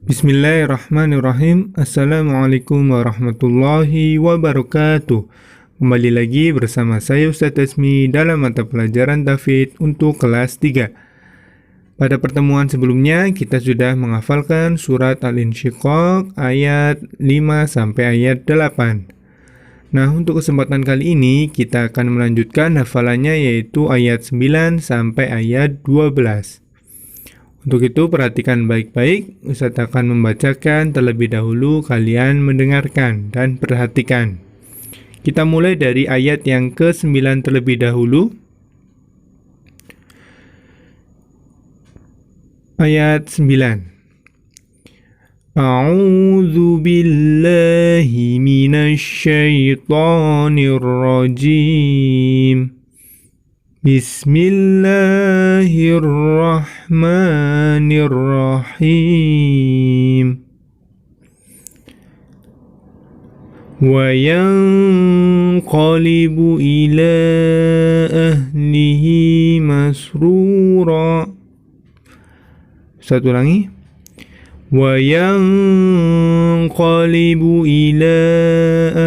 Bismillahirrahmanirrahim. Assalamualaikum warahmatullahi wabarakatuh. Kembali lagi bersama saya Ustadz Asmi dalam mata pelajaran Tajwid untuk kelas 3. Pada pertemuan sebelumnya kita sudah menghafalkan surat Al-Insyiqaq ayat 5 sampai ayat 8. Nah, untuk kesempatan kali ini kita akan melanjutkan hafalannya yaitu ayat 9 sampai ayat 12. Untuk itu perhatikan baik-baik, Ustaz akan membacakan terlebih dahulu, kalian mendengarkan dan perhatikan. Kita mulai dari ayat yang ke-9 terlebih dahulu. Ayat 9. A'udzu billahi minasy syaithanir rajim. Bismillahirrahmanirrahim. Wa yanqalibu ila ahlihi masrura. Satu lagi. Wa yanqalibu ila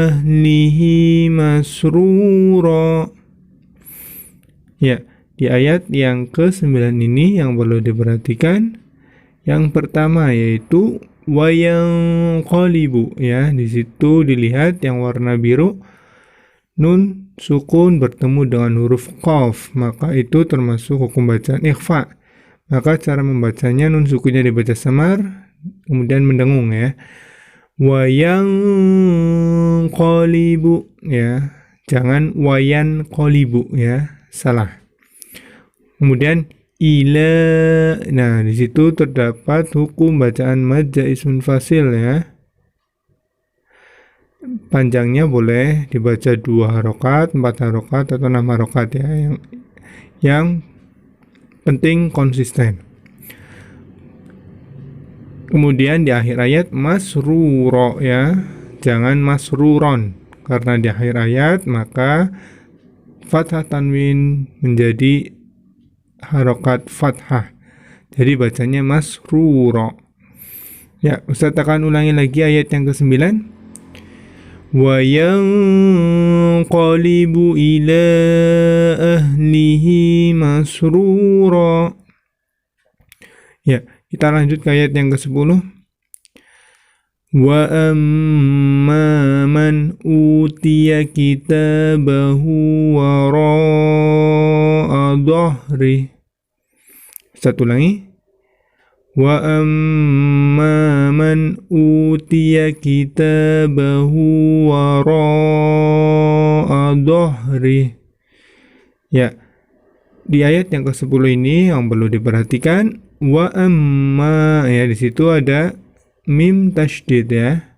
ahlihi masrura. Ya, di ayat yang ke-9 ini yang perlu diperhatikan, yang pertama yaitu wayang qalibu, ya. Di situ dilihat yang warna biru, nun sukun bertemu dengan huruf qaf, maka itu termasuk hukum bacaan ikhfa. Maka cara membacanya nun sukunnya dibaca samar, kemudian mendengung, ya. Wayang qalibu, ya. Jangan wayan qalibu, ya. Salah. Kemudian ila, nah di situ terdapat hukum bacaan mad jaiz munfasil, ya. Panjangnya boleh dibaca 2 harokat, 4 harokat atau 6 harokat, ya. Yang penting konsisten. Kemudian di akhir ayat masruro, ya. Jangan masruron, karena di akhir ayat maka fathah tanwin menjadi harokat fathah, jadi bacanya masruro. Ya, Ustaz akan ulangi lagi ayat yang ke-9. Wa yanqalibu ila ahlihi masrura. Ya, kita lanjut ke ayat yang ke-10. Wa amma man utiya kitabahu wara'a dhahri. Satu lagi. Wa amma man utiya kitabahu wara'a dhahri. Ya, di ayat yang ke-10 ini yang perlu diperhatikan, wa amma, ya, di situ ada mim tasydid, ya,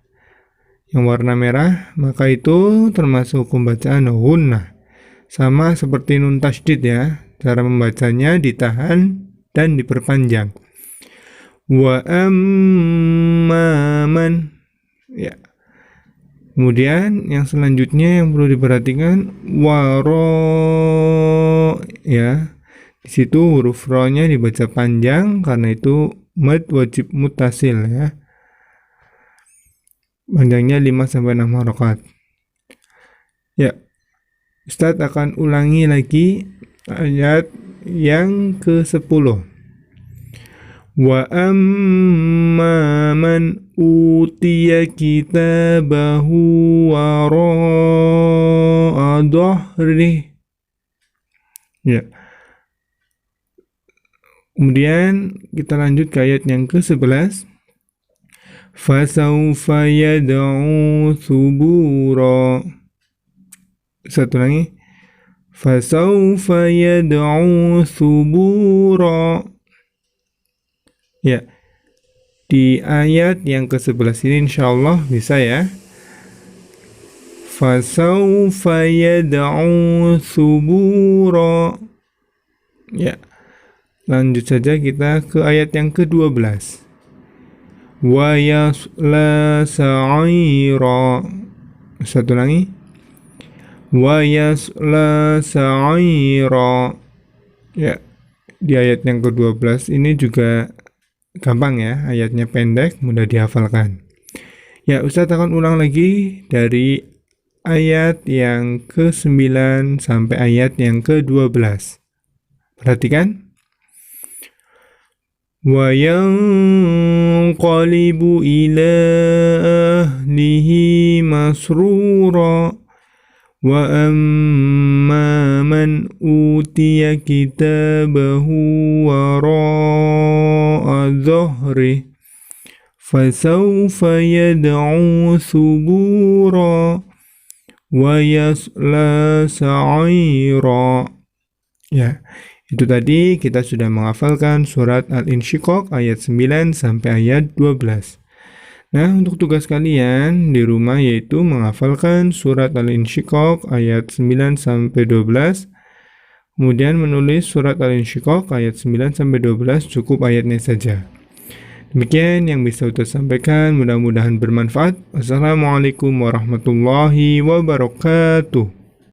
yang warna merah, maka itu termasuk hukum bacaan gunnah. Sama seperti nun tasydid, ya, cara membacanya ditahan dan diperpanjang. Wa amman, ya. Kemudian yang selanjutnya yang perlu diperhatikan waro, ya. Di situ huruf ro-nya dibaca panjang karena itu mad wajib muttasil, ya. Panjangnya 5-6 harokat. Ya, Ustaz akan ulangi lagi ayat yang ke-10. Wa amma man utiya kitabahu wara'a dhahri. Ya. Kemudian kita lanjut ke ayat yang ke-11. Fasawfa yad'u thubura. Satu lagi. Fasawfa yad'u thubura. Ya. Di ayat yang ke-11 ini insyaallah bisa, ya. Fasawfa yad'u thubura. Ya. Lanjut saja kita ke ayat yang ke-12. Wa yasla sa'ira. Satu lagi. Wa yasla sa'ira. Ya, di ayat yang ke-12 ini juga gampang ya, ayatnya pendek, mudah dihafalkan. Ya, Ustadz akan ulang lagi dari ayat yang ke-9 sampai ayat yang ke-12. Perhatikan. Wa yanqalibu ila ahlihi masrura wa amma man utiya kitabahu wara'a dhahrihi fasawfa yad'u thubura wa yasla sa'ira. Ya, itu tadi kita sudah menghafalkan surat Al-Insyiqaq ayat 9 sampai ayat 12. Nah, untuk tugas kalian di rumah yaitu menghafalkan surat Al-Insyiqaq ayat 9 sampai 12. Kemudian menulis surat Al-Insyiqaq ayat 9 sampai 12, cukup ayatnya saja. Demikian yang bisa Ustaz sampaikan, mudah-mudahan bermanfaat. Wassalamualaikum warahmatullahi wabarakatuh.